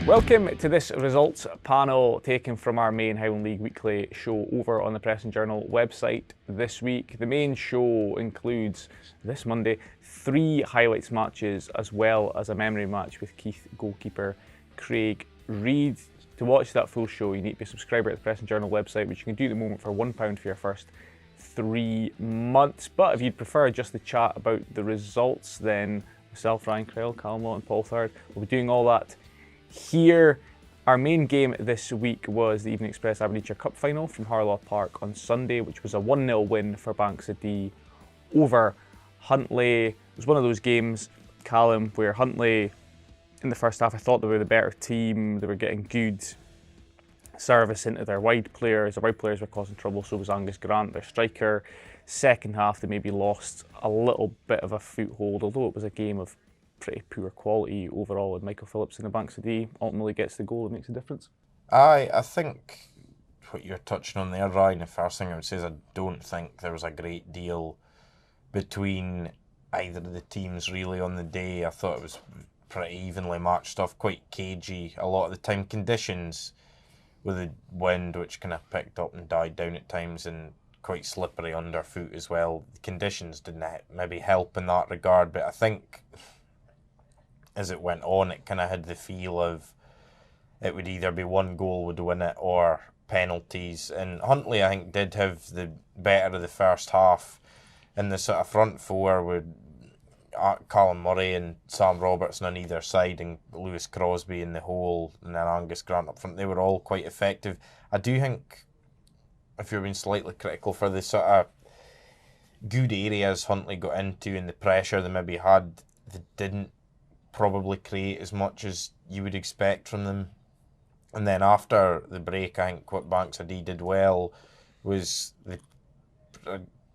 Welcome to this results panel taken from our main Highland League Weekly show over on the Press and Journal website this week. The main show includes, this Monday, 3 highlights matches as well as a memory match with Keith goalkeeper Craig Reid. To watch that full show, you need to be a subscriber at the Press and Journal website, which you can do at the moment for £1 for your first 3 months. But if you'd prefer just the chat about the results, then myself, Ryan Crell, Callum and Paul third, will be doing all that here. Our main game this week was the Evening Express Aberdeenshire Cup final from Harlaw Park on Sunday, which was a 1-0 win for Banks of Dee over Huntly. It was one of those games, Callum, where Huntly in the first half, I thought they were the better team. They were getting good service into their wide players. The wide players were causing trouble, so was Angus Grant, their striker. Second half, they maybe lost a little bit of a foothold, although it was a game of pretty poor quality overall, and Michael Phillips in the Banks of Dee ultimately gets the goal that makes a difference. I think what you're touching on there, Ryan, the first thing I would say is I don't think there was a great deal between either of the teams really on the day. I thought it was pretty evenly matched stuff, quite cagey a lot of the time. Conditions with the wind, which kind of picked up and died down at times, and quite slippery underfoot as well. The conditions didn't maybe help in that regard, but I think as it went on, it kind of had the feel of it would either be one goal would win it or penalties. And Huntly, I think, did have the better of the first half in the sort of front four with Callum Murray and Sam Robertson on either side, and Lewis Crosby in the hole, and then Angus Grant up front. They were all quite effective. I do think, if you're being slightly critical for the sort of good areas Huntly got into and the pressure they maybe had, they didn't probably create as much as you would expect from them. And then after the break, I think what Banks of Dee did well was,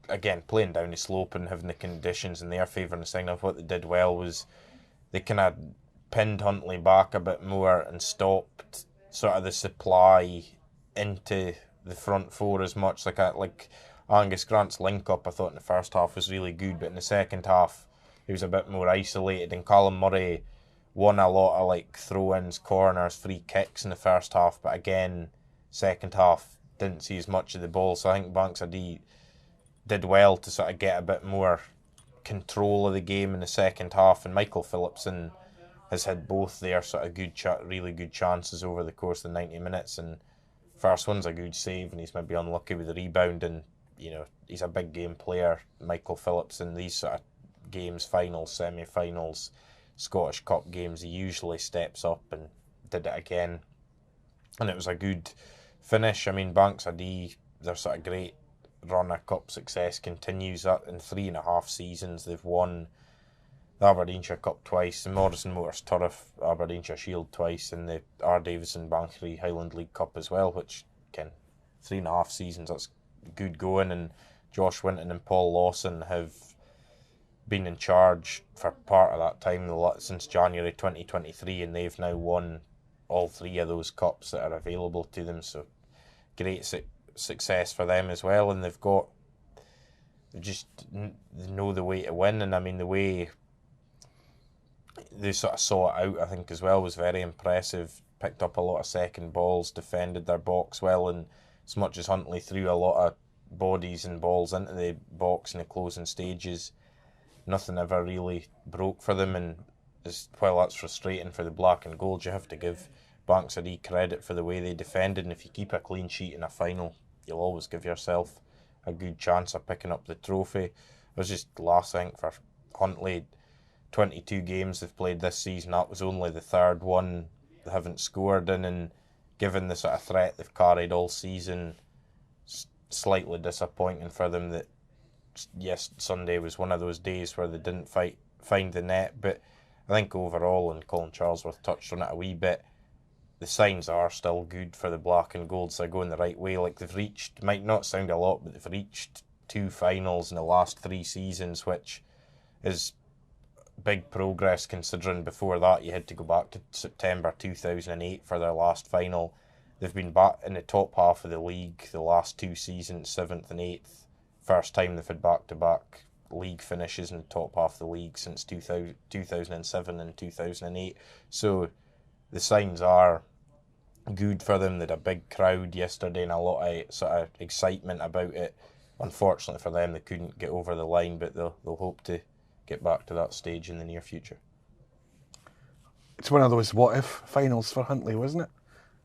again, playing down the slope and having the conditions in their favour and sign off. What they did well was they kind of pinned Huntly back a bit more and stopped sort of the supply into the front four as much. Like Angus Grant's link-up, I thought in the first half was really good, but in the second half he was a bit more isolated, and Callum Murray won a lot of throw-ins, corners, free kicks in the first half, but again, second half didn't see as much of the ball. So I think Banks of Dee did well to sort of get a bit more control of the game in the second half, and Michael Phillipson has had both their sort of really good chances over the course of the 90 minutes, and first one's a good save, and he's maybe unlucky with the rebound, and he's a big game player, Michael Phillipson. These sort of games, finals, semi-finals, Scottish Cup games, he usually steps up, and did it again, and it was a good finish. I mean, Banks of Dee, their sort of great run of cup success continues. That in 3.5 seasons they've won the Aberdeenshire Cup twice, the Morrison Motors Turriff Aberdeenshire Shield twice, and the R. Davison Bankery Highland League Cup as well, which, again, 3.5 seasons, that's good going. And Josh Winton and Paul Lawson have been in charge for part of that time since January 2023, and they've now won all 3 of those cups that are available to them, so great success for them as well. And they know the way to win, and I mean the way they sort of saw it out, I think, as well, was very impressive. Picked up a lot of second balls, defended their box well, and as much as Huntly threw a lot of bodies and balls into the box in the closing stages, nothing ever really broke for them. And while that's frustrating for the black and gold, you have to give Banks of Dee credit for the way they defended, and if you keep a clean sheet in a final, you'll always give yourself a good chance of picking up the trophy. It was just last, I think, for Huntly, 22 games they've played this season, that was only the 3rd one they haven't scored in, and given the sort of threat they've carried all season, slightly disappointing for them that, yes, Sunday was one of those days where they didn't find the net. But I think overall, and Colin Charlesworth touched on it a wee bit, the signs are still good for the black and golds. They're going the right way. They've reached, might not sound a lot, but they've reached 2 finals in the last 3 seasons, which is big progress considering before that you had to go back to September 2008 for their last final. They've been back in the top half of the league the last 2 seasons, 7th and 8th. First time they've had back-to-back league finishes in the top half of the league since 2007 and 2008. So the signs are good for them. They had a big crowd yesterday and a lot of sort of excitement about it. Unfortunately for them, they couldn't get over the line, but they'll hope to get back to that stage in the near future. It's one of those what-if finals for Huntly, wasn't it?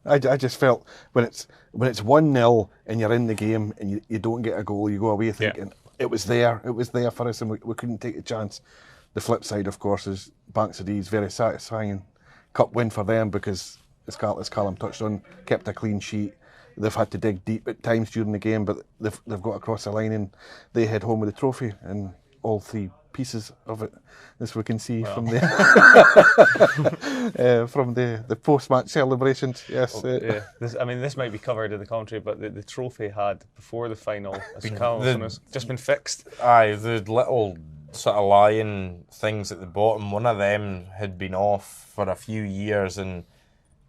I just felt when it's 1-0 and you're in the game and you don't get a goal, you go away thinking it was there for us and we couldn't take a chance. The flip side, of course, is Banks of Dee's very satisfying cup win for them because, as Callum touched on, kept a clean sheet. They've had to dig deep at times during the game, but they've got across the line and they head home with the trophy and all 3 pieces of it, as we can see from the from the post-match celebrations. Yes, this might be covered in the commentary, but the trophy had before the final, as Callum has just been fixed. Aye, the little sort of lion things at the bottom. One of them had been off for a few years, and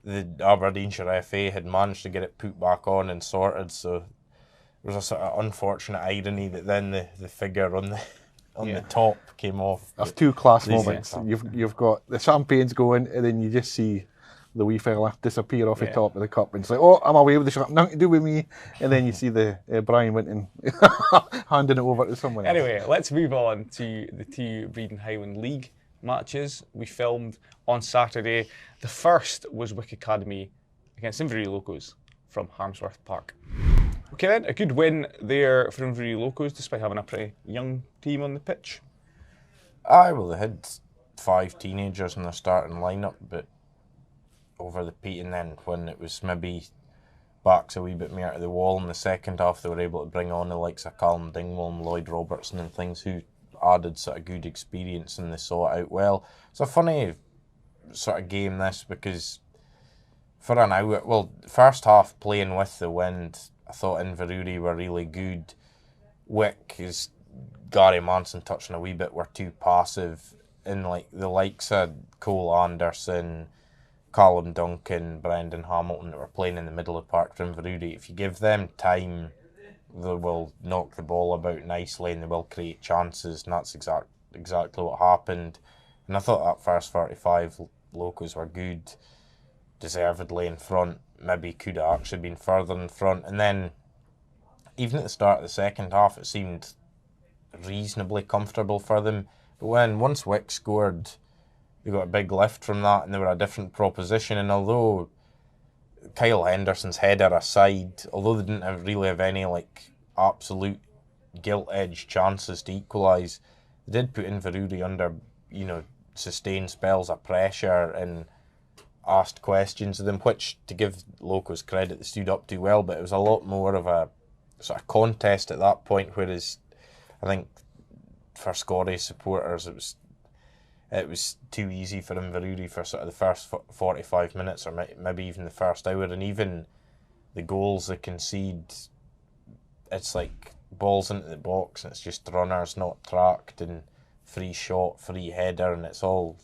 the Aberdeenshire FA had managed to get it put back on and sorted. So there was a sort of unfortunate irony that then the figure on the top came off. There's 2 class moments. You've got the champagne's going, and then you just see the wee fella disappear off the top of the cup, and it's like, oh, I'm away with the champagne, nothing to do with me. And then you see the Brian Winton handing it over to someone else. Anyway, let's move on to the 2 Breedon Highland League matches we filmed on Saturday. The first was Wick Academy against Inverurie Locos from Harmsworth Park. Okay then, a good win there for Inverurie Locos despite having a pretty young team on the pitch. Aye, well, they had 5 teenagers in their starting lineup, but over the peat, and then when it was maybe backs a wee bit more to the wall in the second half, they were able to bring on the likes of Callum Dingwall and Lloyd Robertson and things who added sort of good experience, and they saw it out well. It's a funny sort of game this, because for an hour, well, first half playing with the wind, I thought Inverurie were really good. Wick, as Gary Manson touched on a wee bit, were too passive, and like the likes of Cole Anderson, Callum Duncan, Brendan Hamilton that were playing in the middle of the park for Inverurie, if you give them time, they will knock the ball about nicely and they will create chances, and that's exactly what happened. And I thought that first 45 Locos were good, deservedly in front, maybe could have actually been further in front. And then even at the start of the second half it seemed reasonably comfortable for them, but once Wick scored, they got a big lift from that and they were a different proposition. And although Kyle Henderson's header aside, although they didn't really have any like absolute gilt-edged chances to equalise, they did put Inverurie under, sustained spells of pressure and asked questions of them, which, to give Locos credit, they stood up to well, but it was a lot more of a sort of contest at that point, whereas I think for Scotty supporters it was too easy for Inverurie for sort of the first 45 minutes or maybe even the first hour, and even the goals they concede, it's like balls into the box and it's just runners not tracked and free shot, free header, and it's all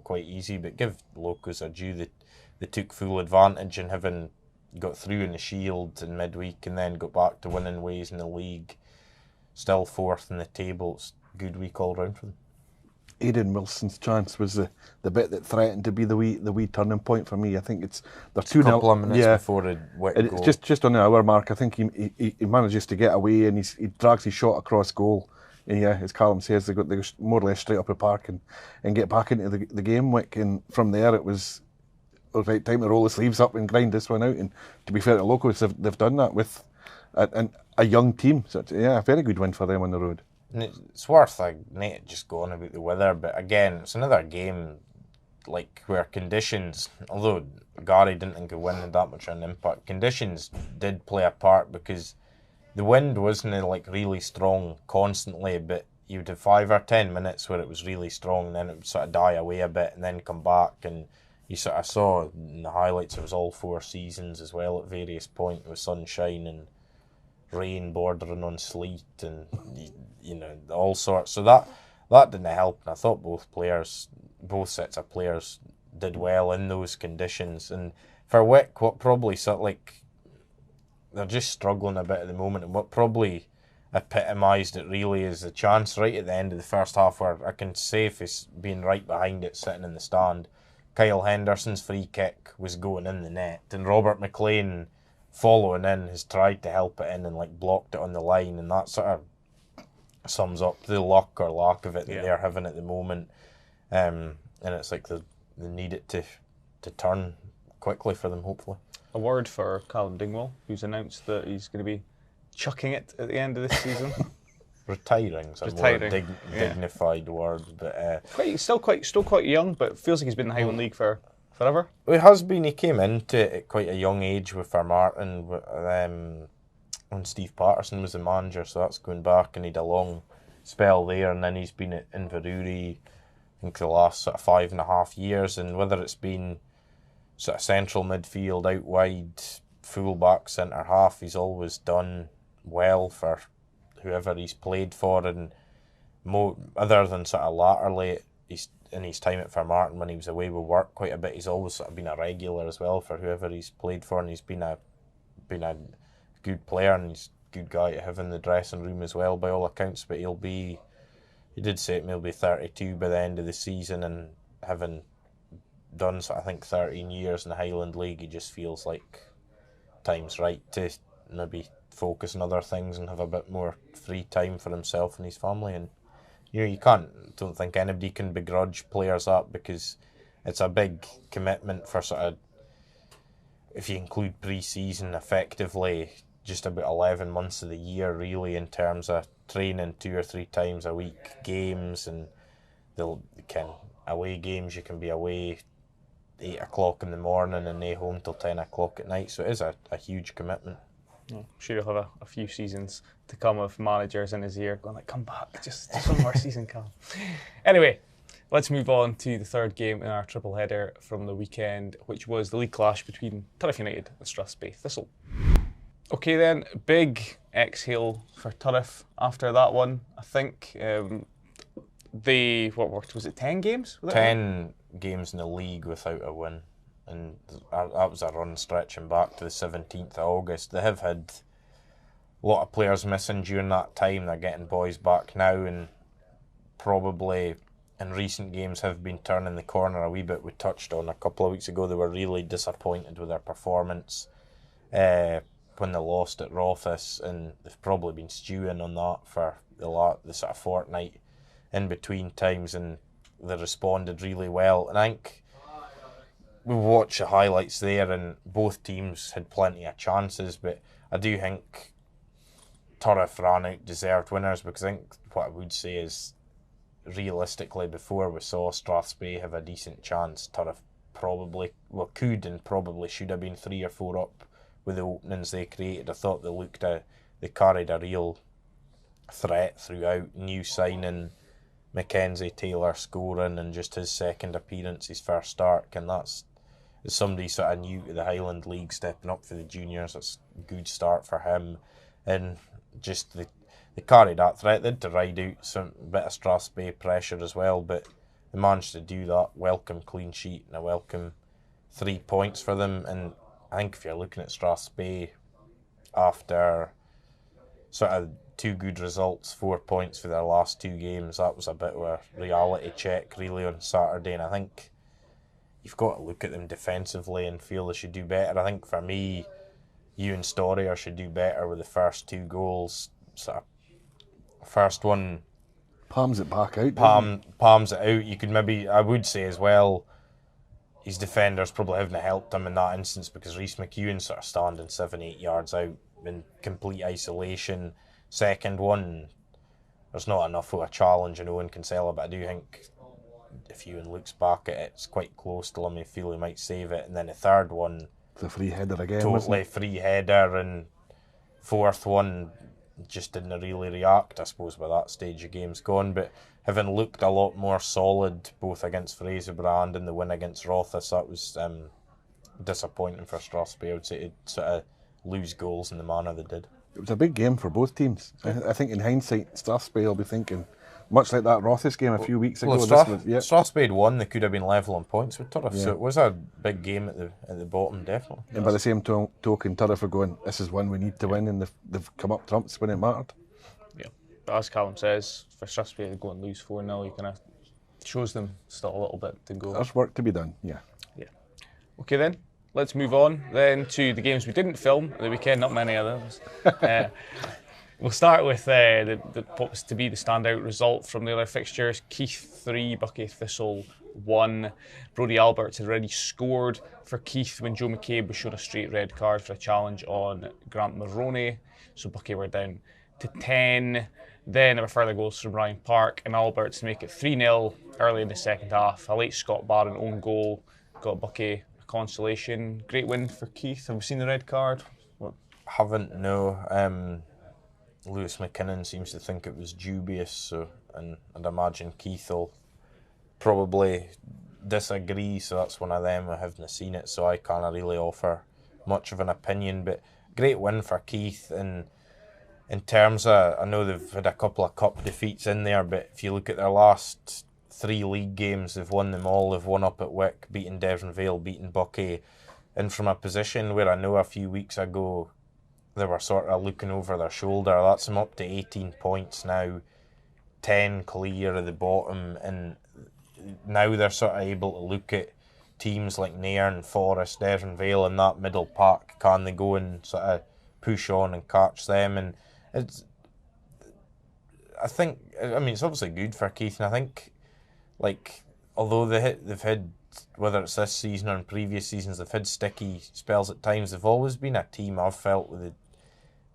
quite easy. But give Locos a due, they took full advantage in having got through in the Shield in midweek and then got back to winning ways in the league, still 4th in the table. It's a good week all round for them. Aidan Wilson's chance was the bit that threatened to be the wee turning point for me. I think they're 2-0. A couple of minutes before the Wick goal. It's just on the hour mark. I think he manages to get away and he drags his shot across goal. And as Callum says, they go more or less straight up the park and get back into the game. Wick, and from there it was right time to roll the sleeves up and grind this one out. And to be fair to Locos, they've done that with a young team. So a very good win for them on the road. And it's worth Nate just going about the weather, but again, it's another game like where conditions, although Gary didn't think the wind had that much of an impact, conditions did play a part, because the wind wasn't like really strong constantly, but you'd have 5 or 10 minutes where it was really strong, and then it would sort of die away a bit and then come back, and you sort of saw in the highlights it was all 4 seasons as well at various points, with sunshine and rain bordering on sleet and all sorts. So that didn't help, and I thought both sets of players did well in those conditions. And for Wick, what probably they're just struggling a bit at the moment, and what probably epitomised it really is the chance right at the end of the first half where I can safely being right behind it, sitting in the stand. Kyle Henderson's free kick was going in the net, and Robert McLean, following in, has tried to help it in and like blocked it on the line, and that sort of sums up the luck or lack of it that they're having at the moment. And it's like they need it to turn quickly for them, hopefully. A word for Callum Dingwall, who's announced that he's going to be chucking it at the end of this season. Retiring is a more dignified word, but still quite young, but feels like he's been in the Highland League for forever. It has been. He came into it at quite a young age with Martin when Steve Patterson was the manager, so that's going back, and he had a long spell there, and then he's been at Inverurie, I think, the last sort of 5.5 years, and whether it's been sort of central midfield, out wide, full-back, centre-half, he's always done well for whoever he's played for, and other than sort of latterly, in his time at Martin when he was away with work quite a bit, he's always sort of been a regular as well for whoever he's played for, and he's been a good player, and he's a good guy to have in the dressing room as well by all accounts. But he did say he'll be 32 by the end of the season, and having done I think 13 years in the Highland League, he just feels like time's right to maybe focus on other things and have a bit more free time for himself and his family. And don't think anybody can begrudge players that, because it's a big commitment for sort of, if you include pre-season, effectively just about 11 months of the year really, in terms of training 2 or 3 times a week, games, and away games, you can be away 8 o'clock in the morning and not home till 10 o'clock at night, so it is a huge commitment. I'm sure he'll have a few seasons to come with managers in his ear going like, come back, just one more season, Cal. Anyway, let's move on to the third game in our triple header from the weekend, which was the league clash between Turriff United and Strathspey Thistle. Okay then, big exhale for Turriff after that one. I think was it 10 games? 10 games in the league without a win. And that was a run stretching back to the 17th of August. They have had a lot of players missing during that time. They're getting boys back now, and probably in recent games have been turning the corner a wee bit. We touched on a couple of weeks ago, they were really disappointed with their performance when they lost at Rothes, and they've probably been stewing on that for the sort of fortnight in between times, and they responded really well. And I think we watched the highlights there, and both teams had plenty of chances, but I do think Turriff ran out deserved winners, because I think what I would say is, realistically, before we saw Strathspey have a decent chance, Turriff could and probably should have been 3 or 4 up with the openings they created. I thought they carried a real threat throughout. New signing Mackenzie Taylor scoring, and just his second appearance, his first start, and that's, as somebody sort of new to the Highland League stepping up for the juniors, it's a good start for him. And just they carried that threat. They had to ride out some bit of Strathspey pressure as well, but they managed to do that. Welcome clean sheet and a welcome 3 points for them. And I think if you're looking at Strathspey after sort of 2 good results, 4 points for their last 2 games, that was a bit of a reality check really on Saturday. And I think you've got to look at them defensively and feel they should do better. I think for me, Ewan Storrier should do better with the first 2 goals. Sort of first one, palms it back out. Palms it out. You could maybe, I would say as well, his defenders probably haven't helped him in that instance, because Rhys McEwen sort of standing 7-8 yards out in complete isolation. Second one, there's not enough of a challenge in Owen Kinsella, but I do think if Ewan looks back at it, it's quite close to him. I feel he might save it. And then the third one, the free header again, totally free header. And fourth one, just didn't really react, I suppose, by that stage of game's gone. But having looked a lot more solid both against Fraserbrand and the win against Rothes, that was disappointing for Strathspey. I would say, to sort of lose goals in the manner they did. It was a big game for both teams. I think in hindsight, Strathspey will be thinking, much like that Rothes game a few weeks ago. Strathspey had won, they could have been level on points with Turriff, so it was a big game at the bottom, definitely. And by the same token, Turriff are going, this is one we need to win, and they've come up trumps when it mattered. Yeah, but as Callum says, for Strathspey to go and lose 4-0, you kind of shows them still a little bit to go. There's work to be done, yeah. Okay then, let's move on then to the games we didn't film at the weekend, not many of those. We'll start with what was to be the standout result from the other fixtures. Keith 3, Buckie Thistle 1. Brodie Alberts had already scored for Keith when Joe McCabe was shown a straight red card for a challenge on Grant Maroney. So Buckie were down to 10. Then there were further goals from Ryan Park and Alberts to make it 3-0 early in the second half. A late Scott Barron own goal got Buckie a consolation. Great win for Keith. Have we seen the red card? What? Haven't, no. Lewis McKinnon seems to think it was dubious, and I'd imagine Keith will probably disagree, so that's one of them. I haven't seen it, so I can't really offer much of an opinion, but great win for Keith. And in terms of, I know they've had a couple of cup defeats in there, but if you look at their last 3 league games, they've won them all. They've won up at Wick, beaten Devon Vale, beaten Buckie, and from a position where I know a few weeks ago they were sort of looking over their shoulder. That's them up to 18 points now, 10 clear of the bottom, and now they're sort of able to look at teams like Nairn, Forest, Devon Vale in that middle pack. Can they go and sort of push on and catch them? And it's, it's obviously good for Keith, and I think, like, although they've had, whether it's this season or in previous seasons, they've had sticky spells at times, they've always been a team, I've felt, with the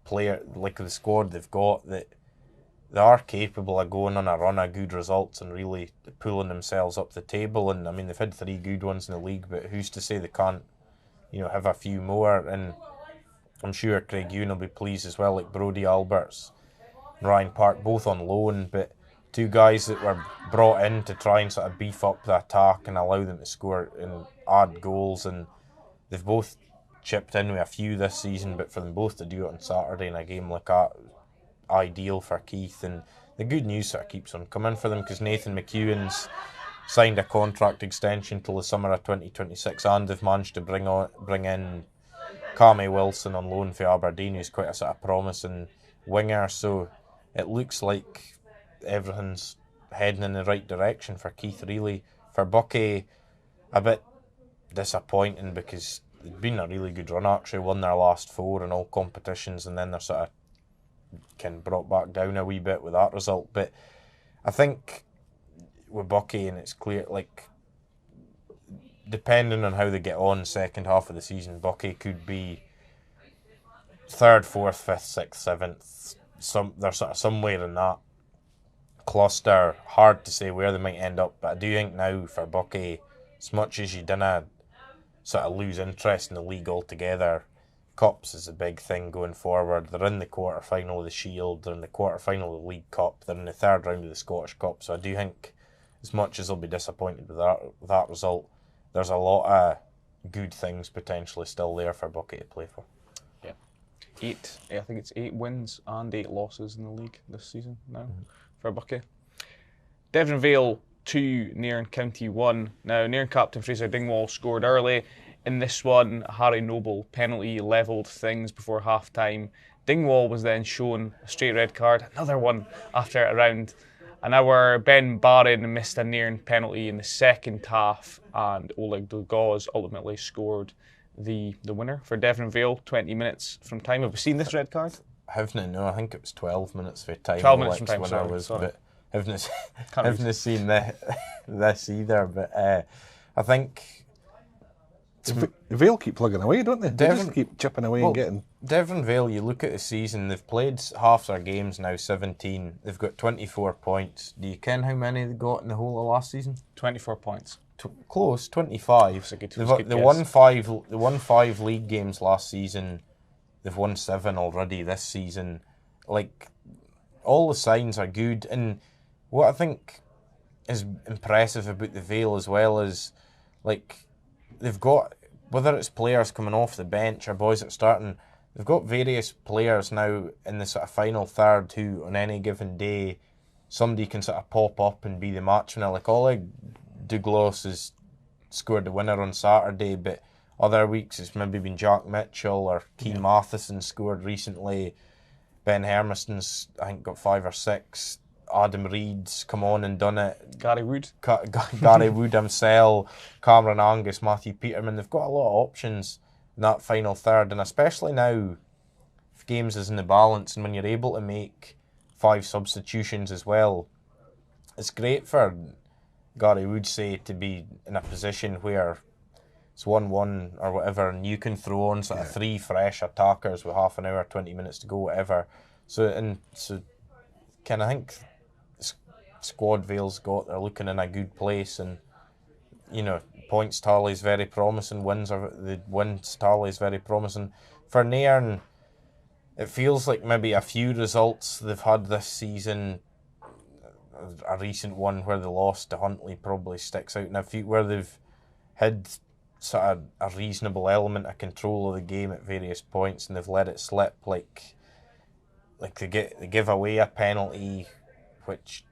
player, like the squad they've got, that they are capable of going on a run of good results and really pulling themselves up the table. And I mean, they've had 3 good ones in the league, but who's to say they can't, have a few more? And I'm sure Craig Ewan will be pleased as well, like Brodie Alberts and Ryan Park, both on loan, but 2 guys that were brought in to try and sort of beef up the attack and allow them to score and add goals, and they've both chipped in with a few this season, but for them both to do it on Saturday in a game like that, ideal for Keith. And the good news sort of keeps on coming for them, because Nathan McEwen's signed a contract extension till the summer of 2026, and they've managed to bring in Cammy Wilson on loan for Aberdeen, who's quite a sort of promising winger. So it looks like everything's heading in the right direction for Keith, really. For Buckie, a bit disappointing, because they've been a really good run, actually, won their last 4 in all competitions, and then they're sort of brought back down a wee bit with that result. But I think with Buckie, and it's clear, like, depending on how they get on second half of the season, Buckie could be 3rd, 4th, 5th, 6th, 7th. They're sort of somewhere in that cluster. Hard to say where they might end up, but I do think now for Buckie, as much as you didn't sort of lose interest in the league altogether, Cups is a big thing going forward. They're in the quarter-final of the Shield, they're in the quarter-final of the League Cup, they're in the 3rd round of the Scottish Cup, so I do think, as much as they'll be disappointed with that result, there's a lot of good things potentially still there for Buckie to play for. Yeah. 8 wins and 8 losses in the league this season now for Buckie. Devon Vale 2, Nairn County 1. Now, Nairn captain Fraser Dingwall scored early. In this one, Harry Noble penalty levelled things before half-time. Dingwall was then shown a straight red card, another one after around an hour. Ben Barron missed a Nairn penalty in the second half, and Oleg Dugaz ultimately scored the winner for Devon Vale 20 minutes from time. Have we seen this red card? Haven't, no, I think it was 12 minutes for time. 12 minutes from time, but haven't seen this either. But I think Vale keep plugging away, don't they? They just keep chipping away and getting. Devon Vale, you look at the season, they've played half their games now, 17. They've got 24 points. Do you ken how many they got in the whole of last season? 24 points. Close, 25. They won 5 league games last season. They've won 7 already this season. Like, all the signs are good. And what I think is impressive about the Vale as well is, like, they've got, whether it's players coming off the bench or boys that are starting, they've got various players now in the sort of final third who, on any given day, somebody can sort of pop up and be the match winner. Like, Oleg Douglas has scored the winner on Saturday, but other weeks it's maybe been Jack Mitchell or Keane Matheson scored recently. Ben Hermiston's, I think, got 5 or 6. Adam Reid's come on and done it. Gary Wood. Gary Wood himself, Cameron Angus, Matthew Peterman. They've got a lot of options in that final third, and especially now, if games is in the balance, and when you're able to make 5 substitutions as well, it's great for Gary Wood, say, to be in a position where it's 1-1 or whatever, and you can throw on sort of 3 fresh attackers with half an hour, 20 minutes to go, whatever. So kind of think squad Vale's got, they're looking in a good place, and points tally is very promising. The wins tally is very promising for Nairn. It feels like maybe a few results they've had this season. A recent one where they lost to Huntly probably sticks out, and a few where they've had sort of a reasonable element of control of the game at various points, and they've let it slip. Like they give away a penalty, which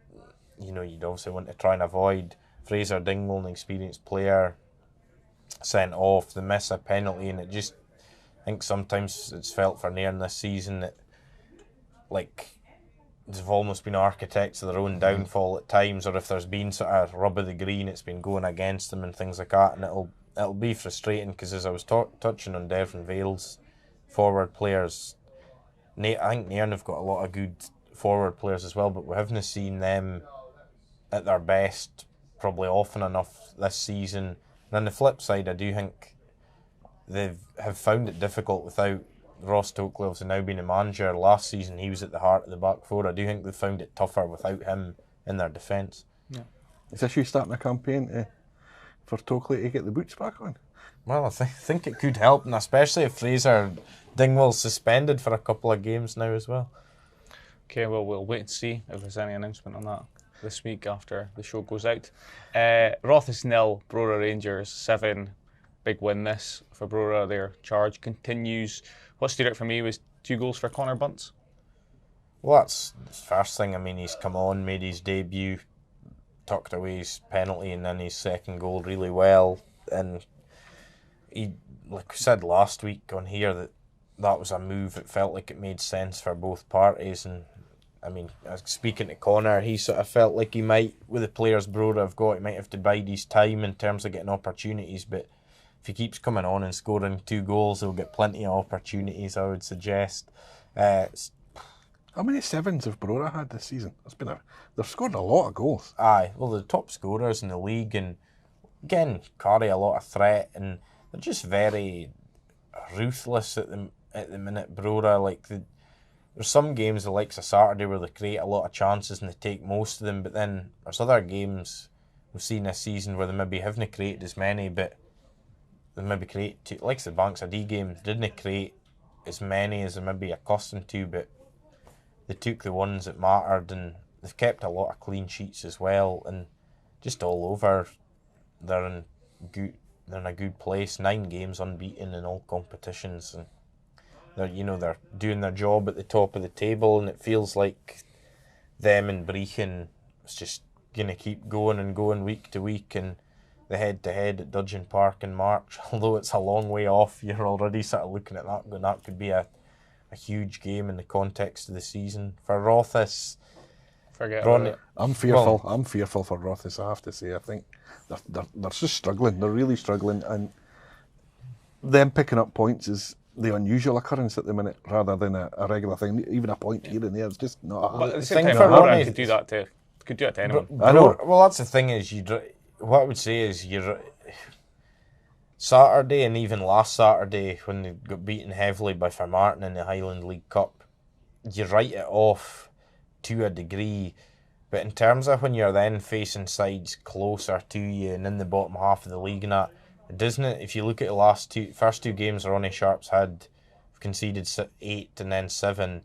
you'd obviously want to try and avoid. Fraser Dingwall, an experienced player, sent off. They miss a penalty, and I think sometimes it's felt for Nairn this season that they've almost been architects of their own downfall at times, or if there's been sort of rub of the green, it's been going against them and things like that, and it'll be frustrating, because as I was touching on Devon Vale's forward players, I think Nairn have got a lot of good forward players as well, but we haven't seen them at their best probably often enough this season. And on the flip side, I do think they have found it difficult without Ross Stokely obviously now being a manager. Last season he was at the heart of the back four. I do think they've found it tougher without him in their defence. Yeah. Is this you starting a campaign for Stokely to get the boots back on? Well, I think it could help, and especially if Fraser Dingwall's suspended for a couple of games now as well. Okay, well, we'll wait and see if there's any announcement on that this week after the show goes out. Rothes 0, Brora Rangers 7. Big win this for Brora. Their charge continues. What stood out for me was 2 goals for Connor Bunce. Well, that's the first thing. I mean, he's come on, made his debut, tucked away his penalty, and then his second goal really well. And he, like we said last week on here, that was a move. It felt like it made sense for both parties. And I mean, speaking to Connor, he sort of felt like he might, with the players Brora have got, he might have to bide his time in terms of getting opportunities. But if he keeps coming on and scoring 2 goals, he'll get plenty of opportunities, I would suggest. How many 7s have Brora had this season? They've scored a lot of goals. Aye, well, the top scorers in the league, and again, carry a lot of threat, and they're just very ruthless at the minute, Brora. Like, there's some games, the likes of Saturday, where they create a lot of chances and they take most of them, but then there's other games we've seen this season where they maybe haven't created as many, but they maybe create, like the Banks of D game, they didn't create as many as they may be accustomed to, but they took the ones that mattered, and they've kept a lot of clean sheets as well, and just all over, they're in a good place. 9 games unbeaten in all competitions, and they're doing their job at the top of the table, and it feels like them and Brechin is just gonna keep going and going week to week. And the head-to-head at Dudgeon Park in March, although it's a long way off, you're already sort of looking at that going, that could be a huge game in the context of the season. For Rothes, I'm fearful. I'm fearful for Rothes, I have to say. I think they're just struggling. They're really struggling, and them picking up points is the unusual occurrence at the minute, rather than a regular thing. Even a point here and there is just not. But at the same time, Ronnie could do that to anyone. I know. Well, that's the thing is, what I would say is, Saturday and even last Saturday when they got beaten heavily by Fairmartin in the Highland League Cup, you write it off to a degree. But in terms of when you're then facing sides closer to you and in the bottom half of the league and that, doesn't it? If you look at the first two games Ronnie Sharp's had, conceded 8 and then 7.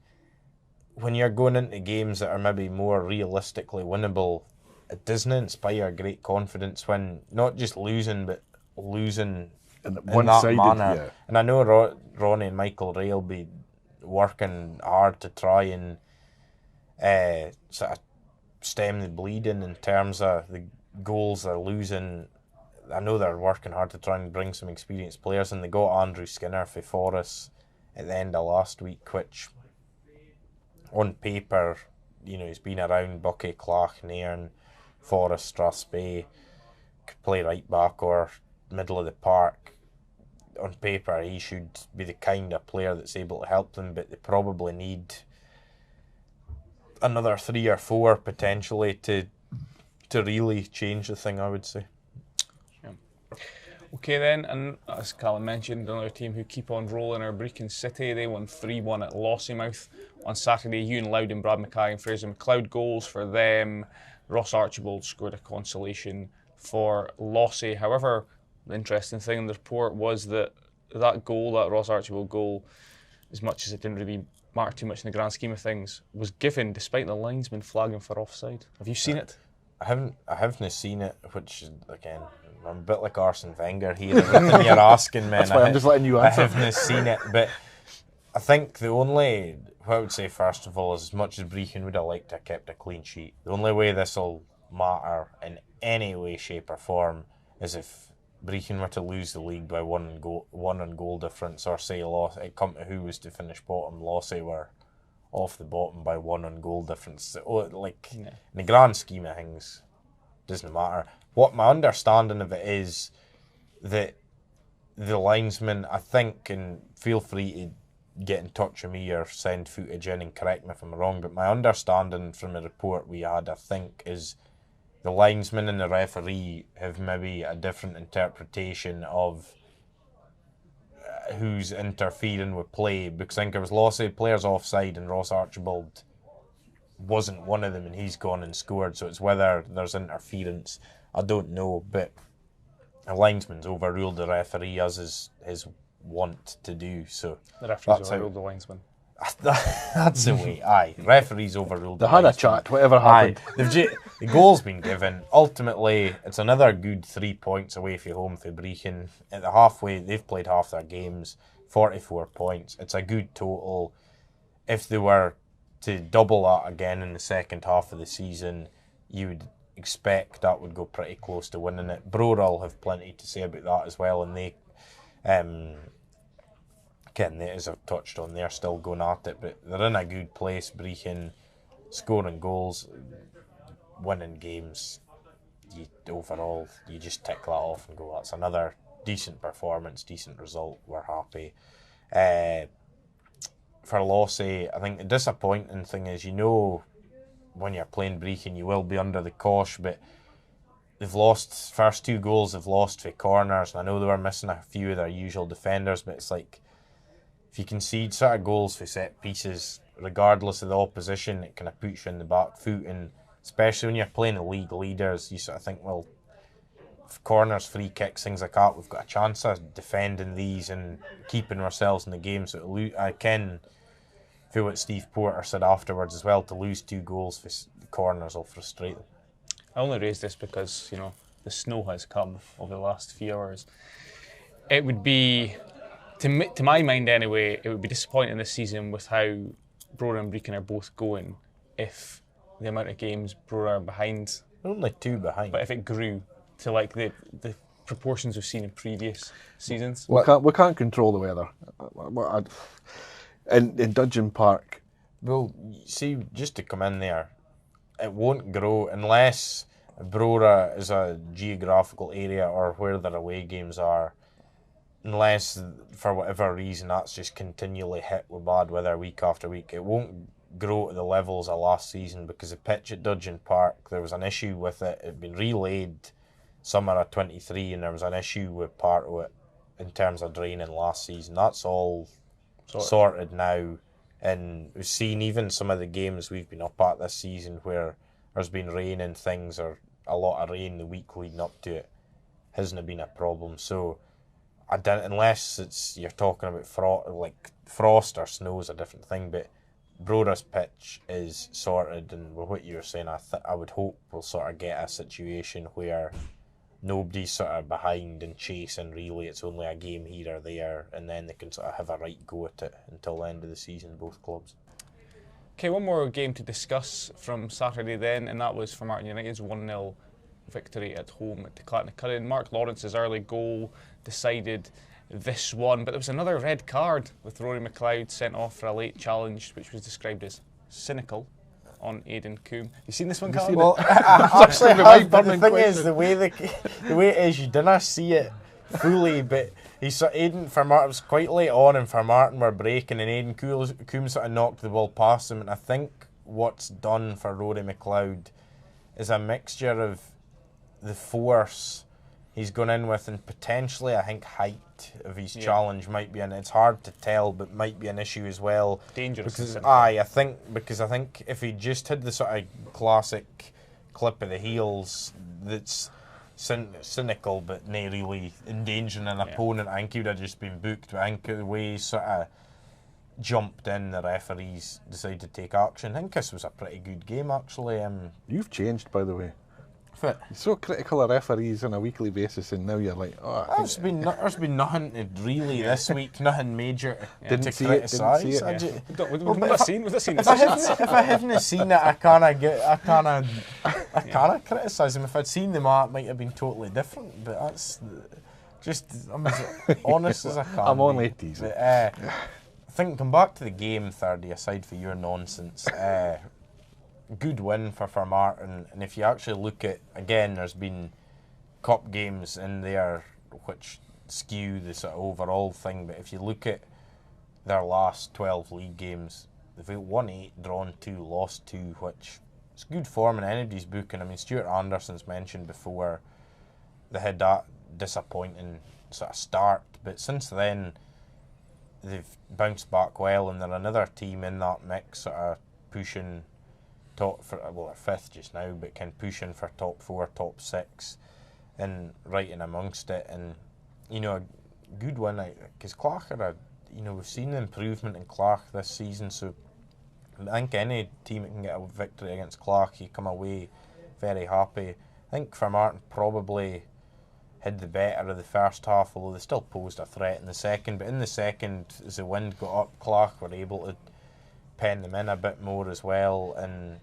When you're going into games that are maybe more realistically winnable, it doesn't inspire great confidence when not just losing, but losing in that manner. Yeah. And I know Ronnie and Michael Ray will be working hard to try and sort of stem the bleeding in terms of the goals they're losing. I know they're working hard to try and bring some experienced players, and they got Andrew Skinner for Forres at the end of last week, which on paper you know, he's been around Buckie, Clark, Nairn, Forest, Strathspey, could play right back or middle of the park. On paper, he should be the kind of player that's able to help them, but they probably need another 3 or 4 potentially to really change the thing, I would say. Yeah. Okay then, and as Callum mentioned, another team who keep on rolling are Brechin City. They won 3-1 at Lossiemouth on Saturday. Ewan Loudon, Brad Mackay and Fraser McLeod goals for them. Ross Archibald scored a consolation for Lossie. However, the interesting thing in the report was that goal, that Ross Archibald goal, as much as it didn't really matter too much in the grand scheme of things, was given despite the linesman flagging for offside. Have you seen it? I haven't seen it, which again, I'm a bit like Arsene Wenger here. Everything you're asking me, that's why I'm just letting you answer. I haven't seen it, but I think what I would say first of all is, as much as Brechin would have liked to have kept a clean sheet, the only way this will matter in any way, shape or form is if Brechin were to lose the league by one on goal difference, or say it come to who was to finish bottom. Lossie were off the bottom by 1 on goal difference. In the grand scheme of things, doesn't matter. What my understanding of it is that the linesman, I think, and feel free to get in touch with me or send footage in and correct me if I'm wrong, but my understanding from the report we had, I think, is the linesman and the referee have maybe a different interpretation of who's interfering with play, because I think it was Lossie players offside and Ross Archibald wasn't one of them and he's gone and scored, so it's whether there's interference, I don't know, but the linesman's overruled the referee as is his want to do, so the referee's overruled the linesman. That's the way. Aye, referees overruled. They had a chat, whatever happened. The goal's been given. Ultimately, it's another good 3 points away from home for Brechin. At the halfway, they've played half their games, 44 points. It's a good total. If they were to double that again in the second half of the season, you would expect that would go pretty close to winning it. Brorall have plenty to say about that as well, and they as I've touched on, they're still going at it, but they're in a good place. Brechin scoring goals, winning games. Overall, you just tick that off and go, that's another decent performance, decent result. We're happy. For Lossie, I think the disappointing thing is, when you're playing Brechin, you will be under the cosh, but they've lost first 2 goals. They've lost for corners, and I know they were missing a few of their usual defenders, but it's like, if you concede sort of goals for set pieces, regardless of the opposition, it kind of puts you in the back foot, and especially when you're playing the league leaders, you sort of think, well, corners, free kicks, things like that, we've got a chance of defending these and keeping ourselves in the game. So I can feel what Steve Porter said afterwards as well, to lose 2 goals for the corners will frustrate them. I only raised this because, the snow has come over the last few hours. It would be, to my mind anyway, it would be disappointing this season with how Brora and Brechin are both going, if the amount of games Brora are behind. Only 2 behind. But if it grew to like the proportions we've seen in previous seasons. We can't control the weather. In Dudgeon Park. Well, see, just to come in there, it won't grow unless Brora is a geographical area or where their away games are, unless for whatever reason that's just continually hit with bad weather week after week. It won't grow to the levels of last season, because the pitch at Dudgeon Park, there was an issue with it. It had been relaid summer of 23 and there was an issue with part of it in terms of draining last season. That's all sorted now, and we've seen even some of the games we've been up at this season where there's been rain and things, or a lot of rain the week leading up to it, hasn't been a problem. So unless you're talking about frost or snow is a different thing, but Brora's pitch is sorted, and with what you were saying, I would hope we'll sort of get a situation where nobody's sort of behind and chasing. Really, it's only a game here or there, and then they can sort of have a right go at it until the end of the season, both clubs. Okay, one more game to discuss from Saturday then, and that was for Martin United's 1-0 victory at home at Clattenacudden. Mark Lawrence's early goal decided this one, but there was another red card with Rory McLeod sent off for a late challenge, which was described as cynical on Aidan Coombe. You seen this one, Callum? Well, I actually have, but the thing is, the way it is, you didn't see it fully, but Aidan Martin was quite late on, and Martin were breaking, and Aidan Coombe sort of knocked the ball past him, and I think what's done for Rory McLeod is a mixture of the force he's gone in with, and potentially, I think, height of his challenge might be, and it's hard to tell, but might be an issue as well. Dangerous. Because I think if he just had the sort of classic clip of the heels that's cynical but not really endangering an opponent, I think he would have just been booked. But I think the way he sort of jumped in, the referees decided to take action. I think this was a pretty good game, actually. You've changed, by the way. You're so critical of referees on a weekly basis, and now you're like, oh. There's been nothing to really this week, nothing major to Didn't see criticise. it. Was that seen? If I haven't seen it, I can't criticise him. If I'd seen them, it might have been totally different. But that's just, I'm as honest as I can. I'm only teasing. I think, come back to the game, 30, aside for your nonsense. Good win for Martin, and if you actually look at, again, there's been cup games in there which skew the sort of overall thing, but if you look at their last 12 league games, they've won 8, drawn 2, lost 2, which is good form in anybody's book. And I mean, Stuart Anderson's mentioned before they had that disappointing sort of start, but since then they've bounced back well, and they're another team in that mix, sort of pushing top for, well, they're 5th just now, but can pushing for top 4, top 6, and right in amongst it. And a good win, because Clark are we've seen the improvement in Clark this season, so I think any team that can get a victory against Clark, you come away very happy. I think for Martin probably had the better of the first half, although they still posed a threat in the second. But in the second, as the wind got up, Clark were able to pen them in a bit more as well, and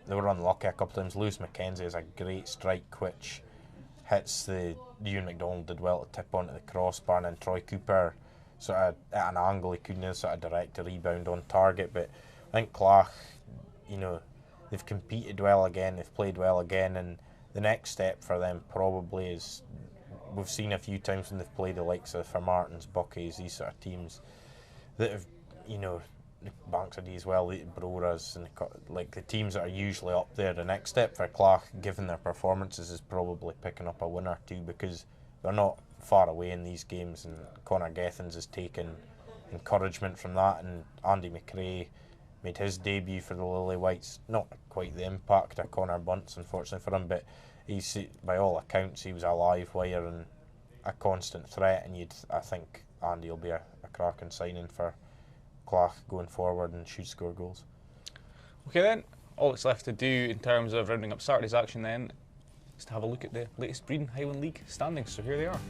they were unlucky a couple of times. Lewis McKenzie has a great strike which hits the Ewan McDonald did well to tip onto the crossbar, and then Troy Cooper sort of at an angle he couldn't sort of direct a rebound on target. But I think Clark, they've competed well again, they've played well again, and the next step for them probably is, we've seen a few times when they've played the likes of Martins, Buckies, these sort of teams that have, Bankside as well, the Broras, and like the teams that are usually up there. The next step for Clark, given their performances, is probably picking up a win or two, because they're not far away in these games, and Connor Gethins has taken encouragement from that, and Andy McRae made his debut for the Lily Whites. Not quite the impact of Connor Bunce, unfortunately for him, but he's, by all accounts, he was a live wire and a constant threat, and I think Andy will be a cracking signing for Clark going forward and should score goals. Okay then, all that's left to do in terms of rounding up Saturday's action then is to have a look at the latest Breedon Highland League standings. So here they are.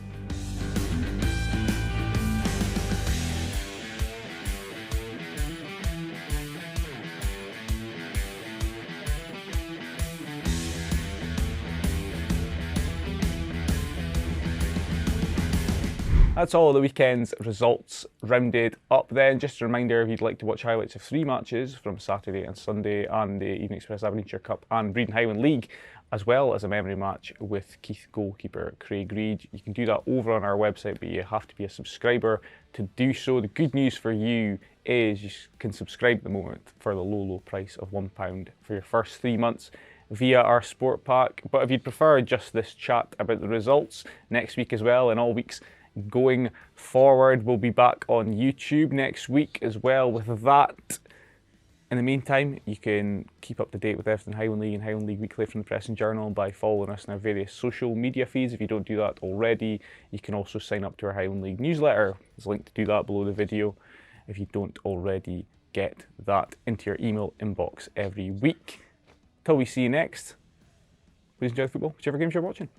That's all of the weekend's results rounded up then. Just a reminder, if you'd like to watch highlights of 3 matches from Saturday and Sunday, and the Evening Express Aberdeenshire Cup and Breedon Highland League, as well as a memory match with Keith goalkeeper Craig Reid, you can do that over on our website, but you have to be a subscriber to do so. The good news for you is you can subscribe at the moment for the low price of £1 for your first 3 months via our sport pack. But if you'd prefer just this chat about the results next week as well, and all weeks going forward, we'll be back on YouTube next week as well with that. In the meantime, you can keep up to date with everything Highland League and Highland League Weekly from the Press and Journal by following us on our various social media feeds. If you don't do that already, you can also sign up to our Highland League newsletter. There's a link to do that below the video if you don't already get that into your email inbox every week. Till we see you next, please enjoy the football, whichever games you're watching.